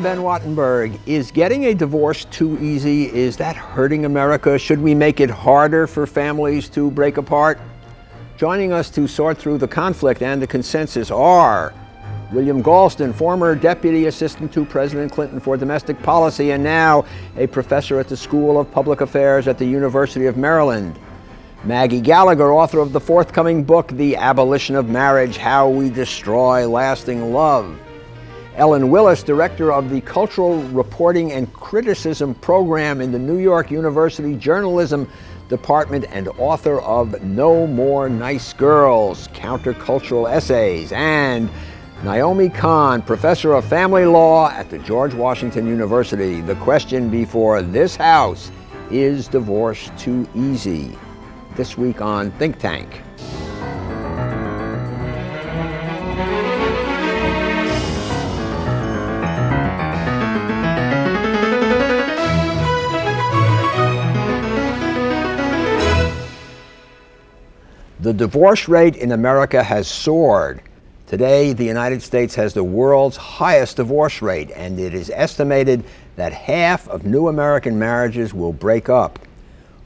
I'm Ben Wattenberg. Is getting a divorce too easy? Is that hurting America? Should we make it harder for families to break apart? Joining us to sort through the conflict and the consensus are William Galston, former Deputy Assistant to President Clinton for Domestic Policy and now a professor at the School of Public Affairs at the University of Maryland. Maggie Gallagher, author of the forthcoming book, The Abolition of Marriage: How We Destroy Lasting Love. Ellen Willis, director of the Cultural Reporting and Criticism program in the New York University Journalism Department and author of No More Nice Girls: Countercultural Essays. And Naomi Kahn, professor of family law at the George Washington University. The question before this house: is divorce too easy? This week on Think Tank. The divorce rate in America has soared. Today, the United States has the world's highest divorce rate, and it is estimated that half of new American marriages will break up.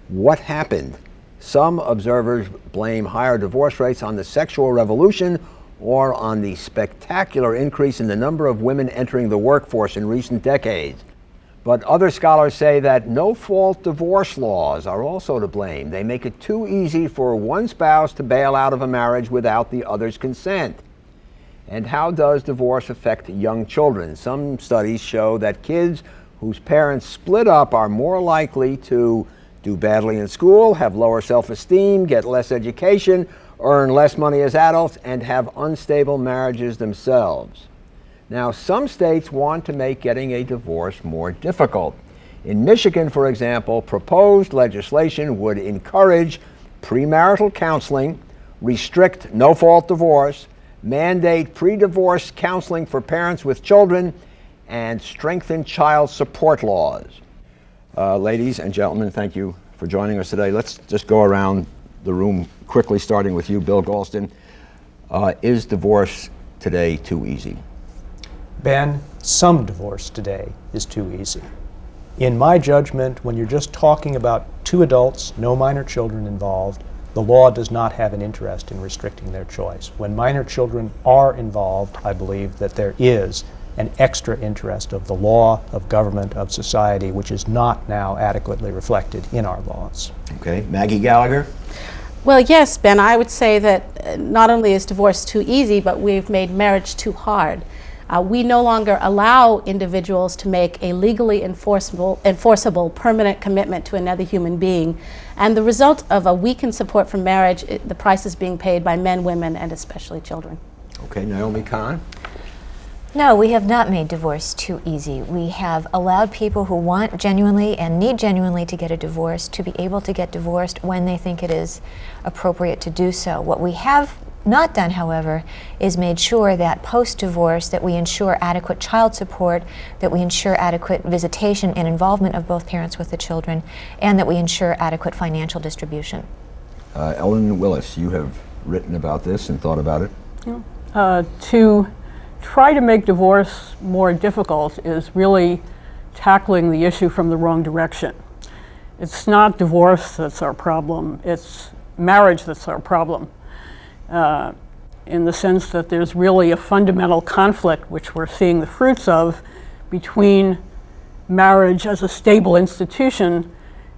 What happened? Some observers blame higher divorce rates on the sexual revolution or on the spectacular increase in the number of women entering the workforce in recent decades. But other scholars say that no-fault divorce laws are also to blame. They make it too easy for one spouse to bail out of a marriage without the other's consent. And how does divorce affect young children? Some studies show that kids whose parents split up are more likely to do badly in school, have lower self-esteem, get less education, earn less money as adults, and have unstable marriages themselves. Now, some states want to make getting a divorce more difficult. In Michigan, for example, proposed legislation would encourage premarital counseling, restrict no-fault divorce, mandate pre-divorce counseling for parents with children, and strengthen child support laws. Ladies and gentlemen, thank you for joining us today. Let's just go around the room quickly, starting with you, Bill Galston. Is divorce today too easy? Ben, some divorce today is too easy. In my judgment, when you're just talking about two adults, no minor children involved, the law does not have an interest in restricting their choice. When minor children are involved, I believe that there is an extra interest of the law, of government, of society, which is not now adequately reflected in our laws. Okay, Maggie Gallagher? Well, yes, Ben, I would say that not only is divorce too easy, but we've made marriage too hard. We no longer allow individuals to make a legally enforceable permanent commitment to another human being. And the result of a weakened support for marriage, the price is being paid by men, women, and especially children. Okay, Naomi Kahn? No, we have not made divorce too easy. We have allowed people who want genuinely and need genuinely to get a divorce to be able to get divorced when they think it is appropriate to do so. What we have not done, however, is made sure that post-divorce that we ensure adequate child support, that we ensure adequate visitation and involvement of both parents with the children, and that we ensure adequate financial distribution. Ellen Willis, you have written about this and thought about it. To try to make divorce more difficult is really tackling the issue from the wrong direction. It's not divorce that's our problem, it's marriage that's our problem. In the sense that there's really a fundamental conflict, which we're seeing the fruits of, between marriage as a stable institution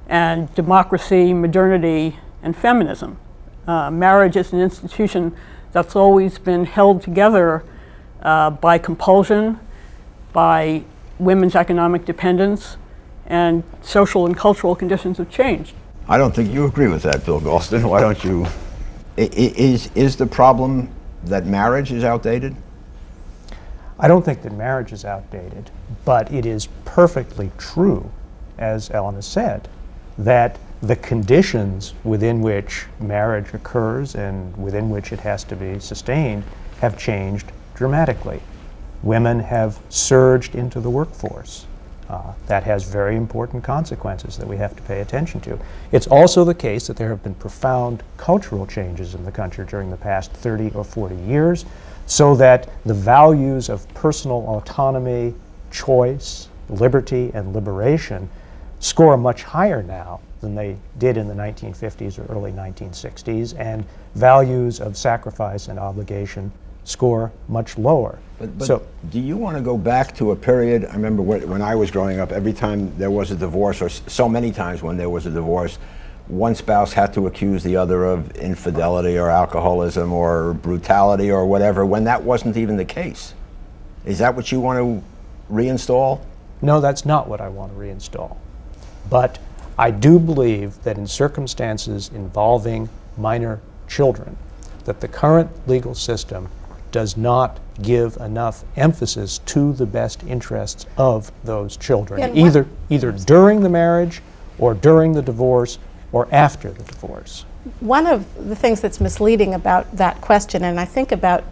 and democracy, modernity, and feminism. Marriage is an institution that's always been held together by compulsion, by women's economic dependence, and social and cultural conditions have changed. I don't think you agree with that, Bill Galston. Why don't you? Is the problem that marriage is outdated? I don't think that marriage is outdated, but it is perfectly true, as Ellen has said, that the conditions within which marriage occurs and within which it has to be sustained have changed dramatically. Women have surged into the workforce. That has very important consequences that we have to pay attention to. It's also the case that there have been profound cultural changes in the country during the past 30 or 40 years, so that the values of personal autonomy, choice, liberty, and liberation score much higher now than they did in the 1950s or early 1960s, and values of sacrifice and obligation score much lower. But do you want to go back to a period? I remember when I was growing up, every time there was a divorce, or so many times when there was a divorce, one spouse had to accuse the other of infidelity or alcoholism or brutality or whatever, when that wasn't even the case. Is that what you want to reinstall? No, that's not what I want to reinstall. But I do believe that in circumstances involving minor children, that the current legal system does not give enough emphasis to the best interests of those children, And either during the marriage or during the divorce or after the divorce. One of the things that's misleading about that question, and I think about,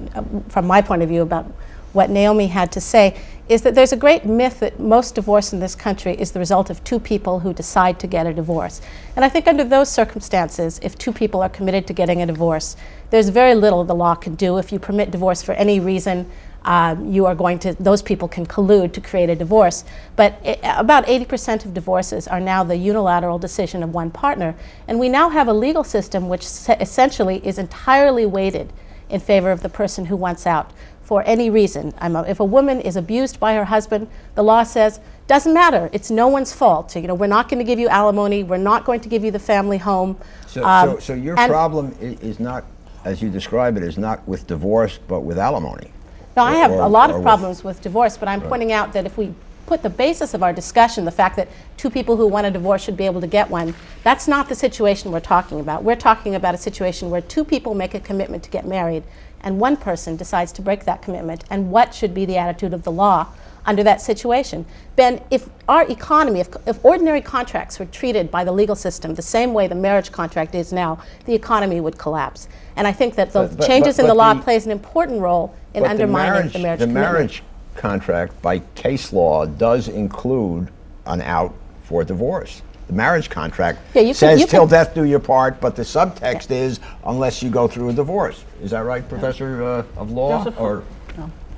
from my point of view, about what Naomi had to say, is that there's a great myth that most divorce in this country is the result of two people who decide to get a divorce. And I think under those circumstances, if two people are committed to getting a divorce, there's very little the law can do. If you permit divorce for any reason, those people can collude to create a divorce. But about 80% of divorces are now the unilateral decision of one partner. And we now have a legal system which essentially is entirely weighted in favor of the person who wants out for any reason. If a woman is abused by her husband, the law says, doesn't matter, it's no one's fault. We're not going to give you alimony, we're not going to give you the family home. So your problem is not, as you describe it, is not with divorce, but with alimony. No, I have a lot of with- problems with divorce, but I'm pointing out that if we put the basis of our discussion, the fact that two people who want a divorce should be able to get one, that's not the situation we're talking about. We're talking about a situation where two people make a commitment to get married, and one person decides to break that commitment, and what should be the attitude of the law under that situation. Ben, if our economy, if ordinary contracts were treated by the legal system the same way the marriage contract is now, the economy would collapse. And I think that the changes in the law plays an important role in But undermining the marriage The commitment. marriage contract, by case law, does include an out for divorce. The marriage contract says till death do your part, but the subtext is unless you go through a divorce. Is that right, Professor of Law? No.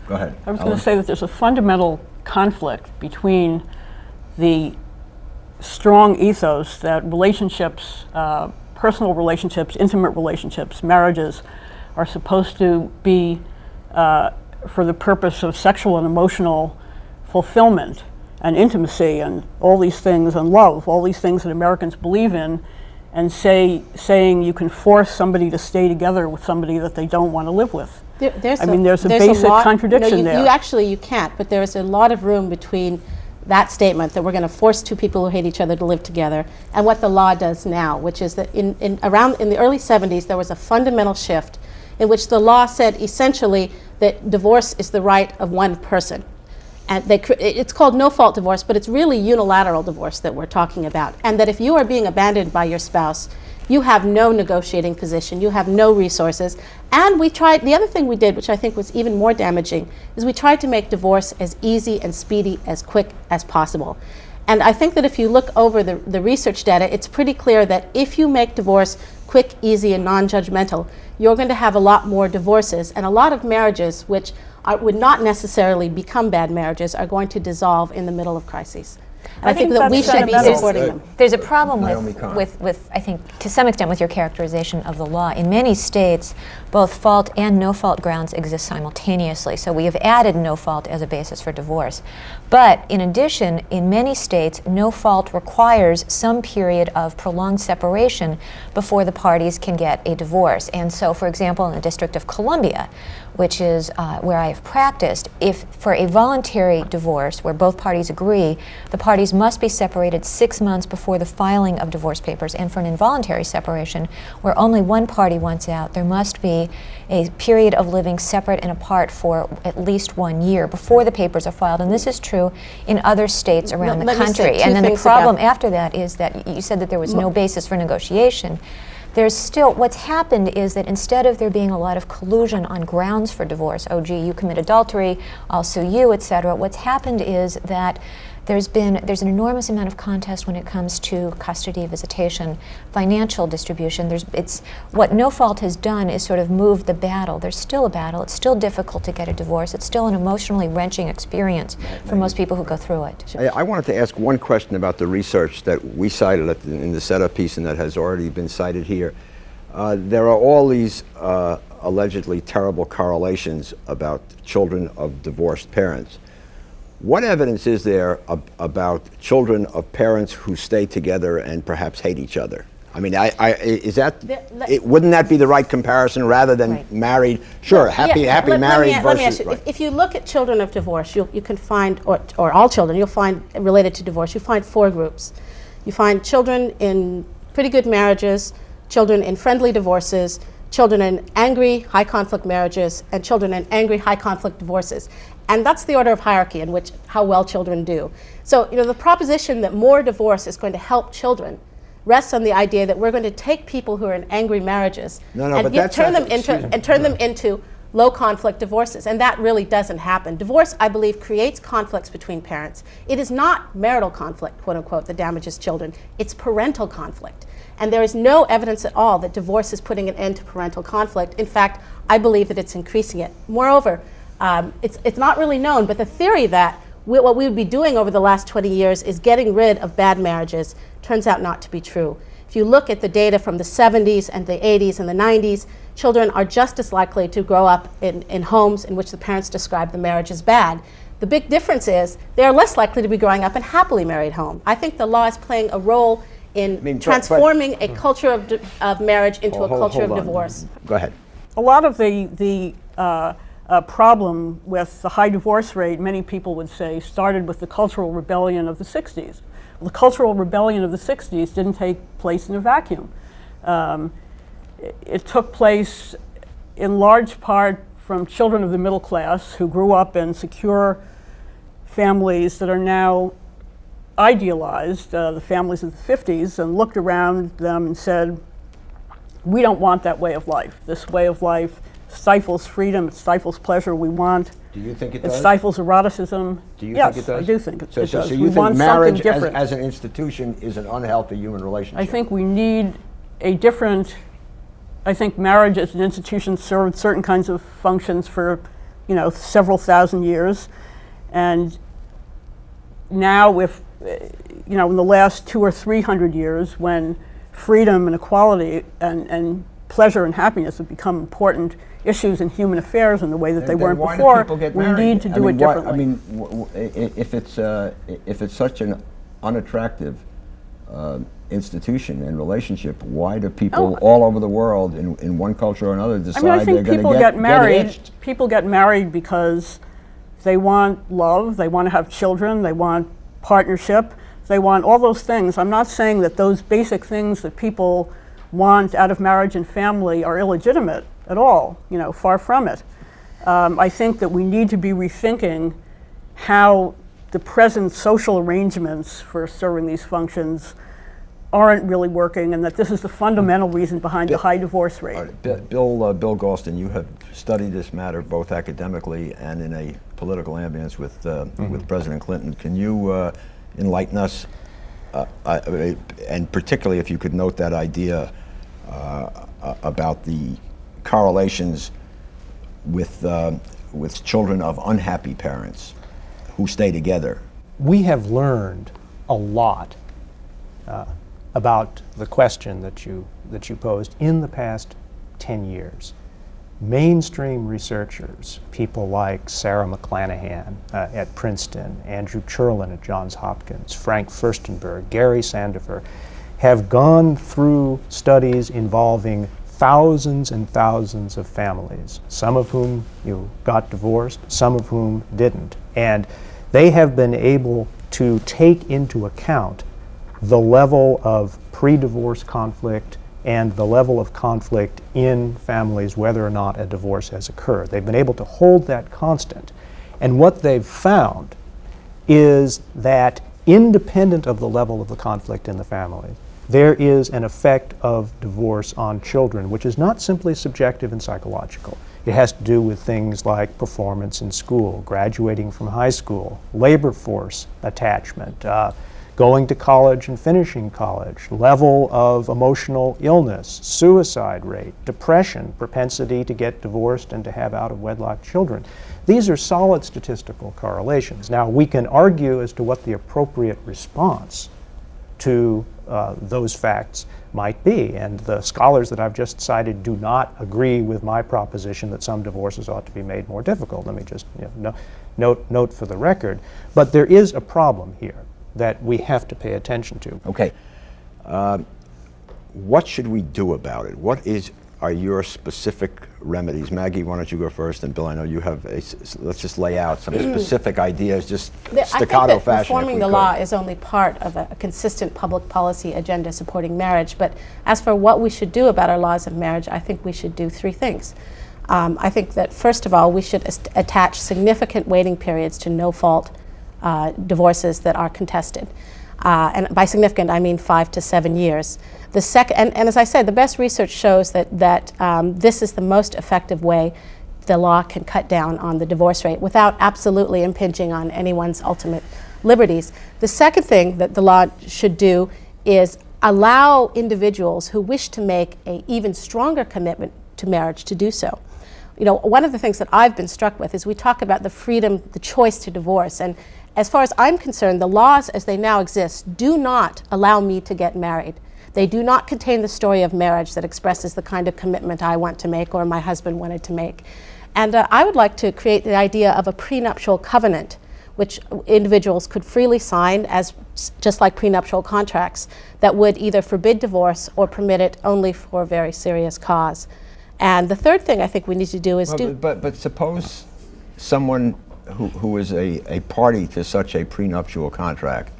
Go ahead. I was going to say that there's a fundamental conflict between the strong ethos that relationships, personal relationships, intimate relationships, marriages, are supposed to be for the purpose of sexual and emotional fulfillment and intimacy and all these things, and love, all these things that Americans believe in, and saying you can force somebody to stay together with somebody that they don't want to live with. There's a basic contradiction there. You can't, but there's a lot of room between that statement that we're going to force two people who hate each other to live together and what the law does now, which is that in the early 70s there was a fundamental shift in which the law said essentially that divorce is the right of one person. And it's called no-fault divorce, but it's really unilateral divorce that we're talking about. And that if you are being abandoned by your spouse, you have no negotiating position, you have no resources. And the other thing we did, which I think was even more damaging, is we tried to make divorce as easy and speedy, as quick as possible. And I think that if you look over the research data, it's pretty clear that if you make divorce quick, easy, and non-judgmental, you're going to have a lot more divorces. And a lot of marriages, which would not necessarily become bad marriages, are going to dissolve in the middle of crises. And I think that we should be supporting them. There's a problem Naomi Kahn. with, I think, to some extent, with your characterization of the law. In many states, both fault and no-fault grounds exist simultaneously. So we have added no-fault as a basis for divorce. But in addition, in many states, no-fault requires some period of prolonged separation before the parties can get a divorce. And so, for example, in the District of Columbia, which is where I have practiced, if for a voluntary divorce where both parties agree, the parties must be separated 6 months before the filing of divorce papers. And for an involuntary separation where only one party wants out, there must be a period of living separate and apart for at least 1 year before the papers are filed. And this is true in other states around the country. And then the problem after that is that you said that there was no basis for negotiation. There's still, what's happened is that instead of there being a lot of collusion on grounds for divorce, oh gee, you commit adultery, I'll sue you, etc., what's happened is that There's an enormous amount of contest when it comes to custody, visitation, financial distribution. It's what No Fault has done is sort of move the battle. There's still a battle. It's still difficult to get a divorce. It's still an emotionally wrenching experience for most people who go through it. I wanted to ask one question about the research that we cited in the setup piece and that has already been cited here. There are all these allegedly terrible correlations about children of divorced parents. What evidence is there about children of parents who stay together and perhaps hate each other? I mean, wouldn't that be the right comparison rather than Right. married? Sure, happy married versus. Let me ask you, right. if you look at children of divorce, you can find, or all children, you'll find related to divorce, you find 4 groups. You find children in pretty good marriages, children in friendly divorces, children in angry, high conflict marriages, and children in angry, high conflict divorces. And that's the order of hierarchy in which how well children do. So, the proposition that more divorce is going to help children rests on the idea that we're going to take people who are in angry marriages and turn them into low conflict divorces. And that really doesn't happen. Divorce, I believe, creates conflicts between parents. It is not marital conflict, quote unquote, that damages children. It's parental conflict. And there is no evidence at all that divorce is putting an end to parental conflict. In fact, I believe that it's increasing it. Moreover, it's not really known, but the theory that what we would be doing over the last 20 years is getting rid of bad marriages turns out not to be true. If you look at the data from the 70s and the 80s and the 90s, children are just as likely to grow up in homes in which the parents describe the marriage as bad. The big difference is they're less likely to be growing up in happily married home. I think the law is playing a role in transforming a culture of marriage into a culture of divorce. Go ahead. A lot of the problem with the high divorce rate, many people would say, started with the cultural rebellion of the 60s. The cultural rebellion of the 60s didn't take place in a vacuum. It took place in large part from children of the middle class who grew up in secure families that are now idealized, the families of the 50s, and looked around them and said, we don't want that way of life. This way of life stifles freedom, it stifles pleasure we want. Do you think it It does? stifles eroticism. Do you Yes, think it does? I do think it does. So We you think want marriage something different. as an institution is an unhealthy human relationship? I think we need a different, I think marriage as an institution served certain kinds of functions for, several thousand years. And now if, in the last 200 or 300 years, when freedom and equality and pleasure and happiness have become important issues in human affairs in the way that they weren't why do before, people get we married? need to do it differently. If it's such an unattractive institution and relationship, why do people all over the world in one culture or another decide I think they're people going to get married. hitched? People get married because they want love, they want to have children, they want partnership, they want all those things. I'm not saying that those basic things that people want out of marriage and family are illegitimate at all, far from it. I think that we need to be rethinking how the present social arrangements for serving these functions aren't really working, and that this is the fundamental reason behind the high divorce rate. Bill Galston, you have studied this matter both academically and in a political ambience with President Clinton. Can you enlighten us, and particularly if you could note that idea about the correlations with children of unhappy parents who stay together? We have learned a lot about the question that you posed in the past 10 years. Mainstream researchers, people like Sarah McClanahan at Princeton, Andrew Cherlin at Johns Hopkins, Frank Furstenberg, Gary Sandifer, have gone through studies involving thousands and thousands of families, some of whom got divorced, some of whom didn't. And they have been able to take into account the level of pre-divorce conflict and the level of conflict in families, whether or not a divorce has occurred. They've been able to hold that constant. And what they've found is that independent of the level of the conflict in the family, there is an effect of divorce on children, which is not simply subjective and psychological. It has to do with things like performance in school, graduating from high school, labor force attachment, going to college and finishing college, level of emotional illness, suicide rate, depression, propensity to get divorced and to have out-of-wedlock children. These are solid statistical correlations. Now, we can argue as to what the appropriate response to those facts might be, and the scholars that I've just cited do not agree with my proposition that some divorces ought to be made more difficult. Let me just note for the record. But there is a problem here that we have to pay attention to. Okay. What should we do about it? What are your specific remedies? Maggie, why don't you go first? And Bill, I know you have let's just lay out some specific ideas, just staccato I think that fashion. reforming the law is only part of a consistent public policy agenda supporting marriage. But as for what we should do about our laws of marriage, I think we should do three things. I think that, first of all, we should attach significant waiting periods to no-fault divorces that are contested. And by significant, I mean 5 to 7 years. The second, and as I said, the best research shows that this is the most effective way the law can cut down on the divorce rate without absolutely impinging on anyone's ultimate liberties. The second thing that the law should do is allow individuals who wish to make an even stronger commitment to marriage to do so. You know, one of the things that I've been struck with is we talk about the freedom, the choice to divorce, and as far as I'm concerned, the laws as they now exist do not allow me to get married. They do not contain the story of marriage that expresses the kind of commitment I want to make or my husband wanted to make. And I would like to create the idea of a prenuptial covenant, which individuals could freely sign as just like prenuptial contracts, that would either forbid divorce or permit it only for a very serious cause. And the third thing I think we need to do is But suppose someone who is a party to such a prenuptial contract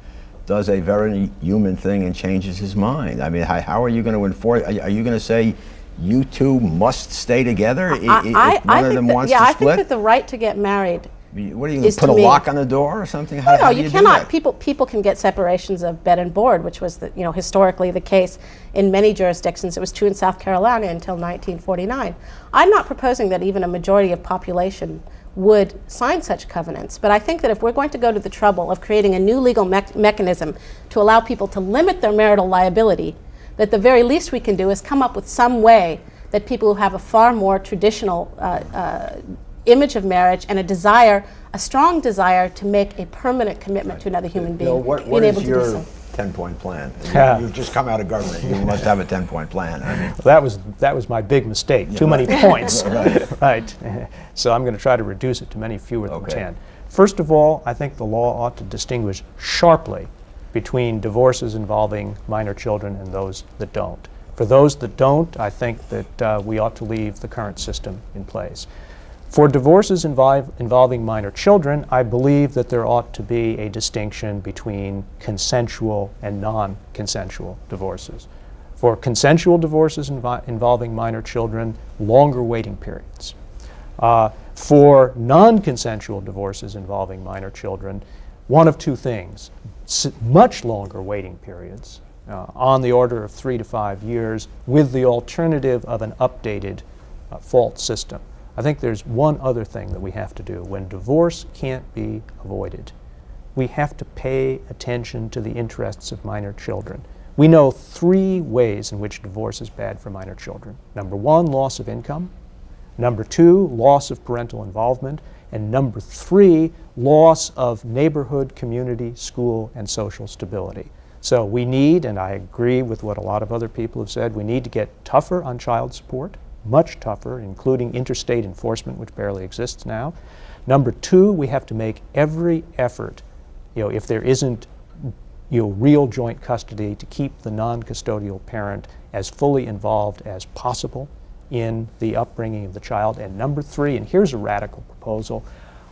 does a very human thing and changes his mind. I mean, how are you going to enforce? Are you going to say you two must stay together if one of them wants to split? I think that the right to get married. What are you going to put a lock on the door or something? No, you cannot. People can get separations of bed and board, which was historically the case in many jurisdictions. It was true in South Carolina until 1949. I'm not proposing that even a majority of population would sign such covenants, but I think that if we're going to go to the trouble of creating a new legal mechanism to allow people to limit their marital liability, that the very least we can do is come up with some way that people who have a far more traditional image of marriage and a strong desire to make a permanent commitment to another human being, Bill, what is your 10-point plan? You've just come out of government. You must have a 10-point plan. I mean, that was my big mistake. Too many points. Right. So I'm going to try to reduce it to many fewer than 10. First of all, I think the law ought to distinguish sharply between divorces involving minor children and those that don't. For those that don't, I think that we ought to leave the current system in place. For divorces involving minor children, I believe that there ought to be a distinction between consensual and non-consensual divorces. For consensual divorces involving minor children, longer waiting periods. For non-consensual divorces involving minor children, one of two things: much longer waiting periods, on the order of 3 to 5 years, with the alternative of an updated fault system. I think there's one other thing that we have to do. When divorce can't be avoided, we have to pay attention to the interests of minor children. We know 3 ways in which divorce is bad for minor children. Number 1, loss of income. Number 2, loss of parental involvement. And number 3, loss of neighborhood, community, school, and social stability. So we need, and I agree with what a lot of other people have said, we need to get tougher on child support, much tougher, including interstate enforcement, which barely exists now. Number 2, we have to make every effort, if there isn't real joint custody, to keep the non-custodial parent as fully involved as possible in the upbringing of the child. And number 3, and here's a radical proposal,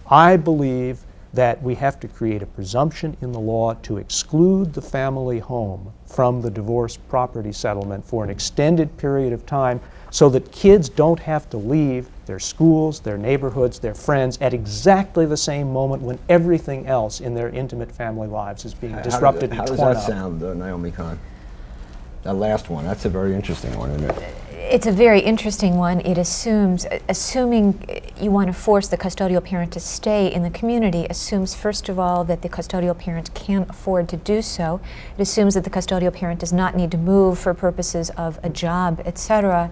I believe that we have to create a presumption in the law to exclude the family home from the divorce property settlement for an extended period of time, so that kids don't have to leave their schools, their neighborhoods, their friends at exactly the same moment when everything else in their intimate family lives is being disrupted and torn up. How does that sound, Naomi Kahn? That last one, that's a very interesting one, isn't it? It's a very interesting one. It assumes, assuming you want to force the custodial parent to stay in the community, assumes first of all that the custodial parent can afford to do so. It assumes that the custodial parent does not need to move for purposes of a job, etc.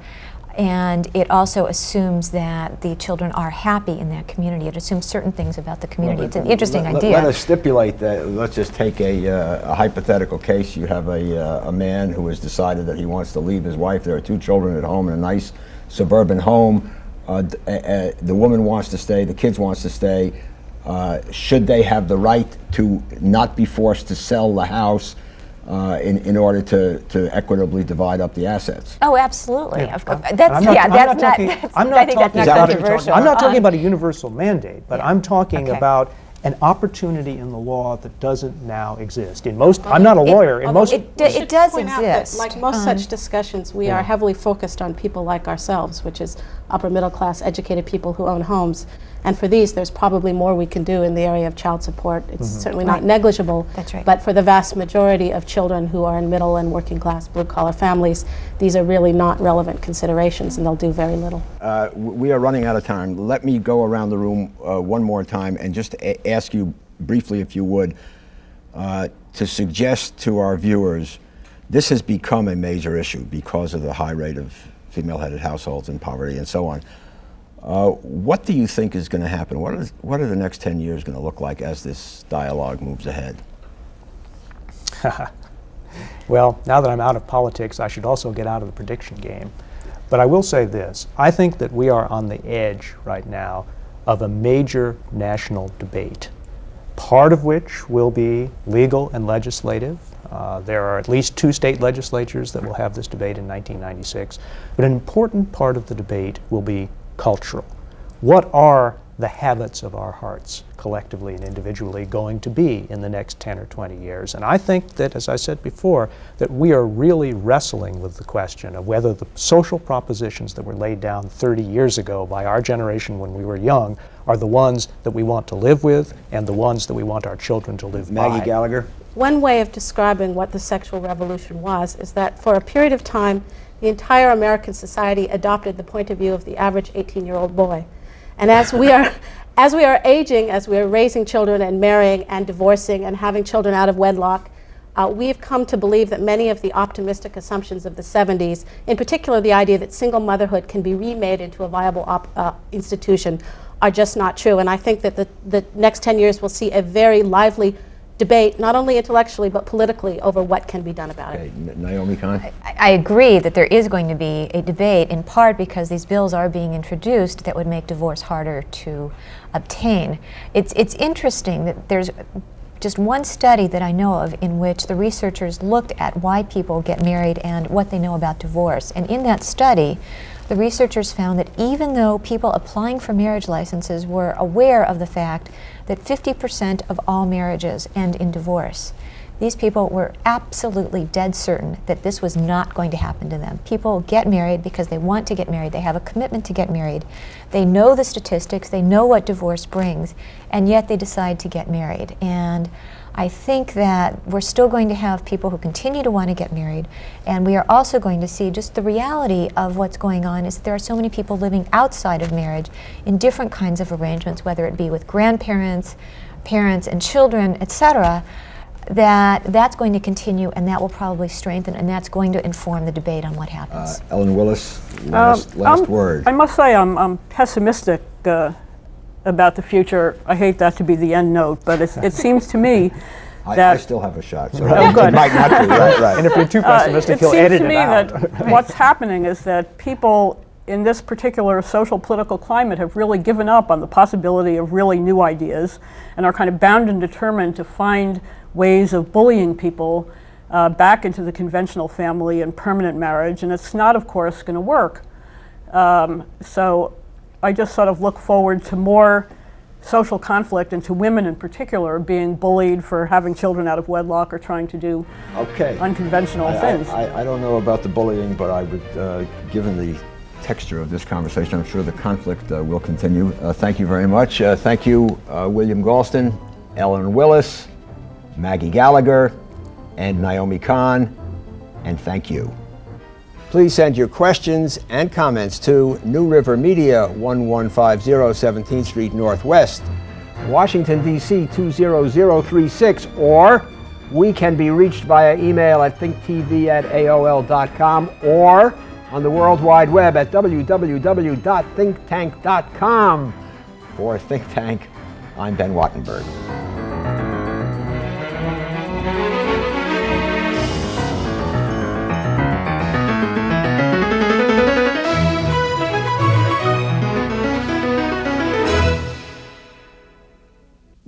And it also assumes that the children are happy in that community. It assumes certain things about the community. It's an interesting idea. Let us stipulate that. Let's just take a hypothetical case. You have a man who has decided that he wants to leave his wife. There are 2 children at home in a nice suburban home. The woman wants to stay. The kids wants to stay. Should they have the right to not be forced to sell the house in order to equitably divide up the assets? Oh, absolutely. Yeah. Of course. I'm That's not- yeah. I'm That's not not. talking- that's- I'm not I think that's talking not about- controversial. I'm not talking about a universal mandate, but I'm talking Okay. about an opportunity in the law that doesn't now exist. In most, I'm not a lawyer. In most, It We should does point out that, exist. like most such discussions, we are heavily focused on people like ourselves, which is upper middle class educated people who own homes. And for these, there's probably more we can do in the area of child support. It's certainly not negligible. That's right. But for the vast majority of children who are in middle and working class blue collar families, these are really not relevant considerations, and they'll do very little. We are running out of time. Let me go around the room one more time and just ask you briefly, if you would, to suggest to our viewers, this has become a major issue because of the high rate of female-headed households and poverty and so on. What do you think is going to happen? What are the next 10 years going to look like as this dialogue moves ahead? well, now that I'm out of politics, I should also get out of the prediction game. But I will say this. I think that we are on the edge right now of a major national debate, part of which will be legal and legislative. There are at least 2 state legislatures that will have this debate in 1996. But an important part of the debate will be cultural. What are the habits of our hearts, collectively and individually, going to be in the next 10 or 20 years? And I think that, as I said before, that we are really wrestling with the question of whether the social propositions that were laid down 30 years ago by our generation when we were young are the ones that we want to live with and the ones that we want our children to live by. Maggie Gallagher? One way of describing what the sexual revolution was is that for a period of time, the entire American society adopted the point of view of the average 18-year-old boy. And as we are aging, as we are raising children and marrying and divorcing and having children out of wedlock, we've come to believe that many of the optimistic assumptions of the 70s, in particular the idea that single motherhood can be remade into a viable institution, are just not true. And I think that the next 10 years will see a very lively debate, not only intellectually but politically, over what can be done about it. Naomi Kahn? I agree that there is going to be a debate, in part because these bills are being introduced that would make divorce harder to obtain. It's interesting that there's just one study that I know of in which the researchers looked at why people get married and what they know about divorce. And in that study, the researchers found that even though people applying for marriage licenses were aware of the fact that 50% of all marriages end in divorce, these people were absolutely dead certain that this was not going to happen to them. People get married because they want to get married. They have a commitment to get married. They know the statistics. They know what divorce brings, and yet they decide to get married. And I think that we're still going to have people who continue to want to get married, and we are also going to see just the reality of what's going on is that there are so many people living outside of marriage in different kinds of arrangements, whether it be with grandparents, parents, and children, etc., that's going to continue, and that will probably strengthen, and that's going to inform the debate on what happens. Ellen Willis, last word. I must say I'm pessimistic about the future. I hate that to be the end note, but it seems to me I that still have a shot, so Oh, good. it might not be. Right. And if you're too pessimistic, it he'll seems edit to it me out. that what's happening is that people in this particular social political climate have really given up on the possibility of really new ideas and are kind of bound and determined to find ways of bullying people back into the conventional family and permanent marriage, and it's not, of course, going to work. So I just sort of look forward to more social conflict and to women in particular being bullied for having children out of wedlock or trying to do unconventional things. I don't know about the bullying, but I would, given the texture of this conversation, I'm sure the conflict will continue. Thank you very much. Thank you, William Galston, Ellen Willis, Maggie Gallagher, and Naomi Kahn, and thank you. Please send your questions and comments to New River Media, 1150 17th Street Northwest, Washington, D.C. 20036, or we can be reached via email at thinktv@aol.com or on the World Wide Web at www.thinktank.com. For Think Tank, I'm Ben Wattenberg.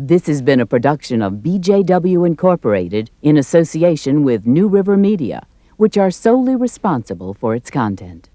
This has been a production of BJW Incorporated in association with New River Media, which are solely responsible for its content.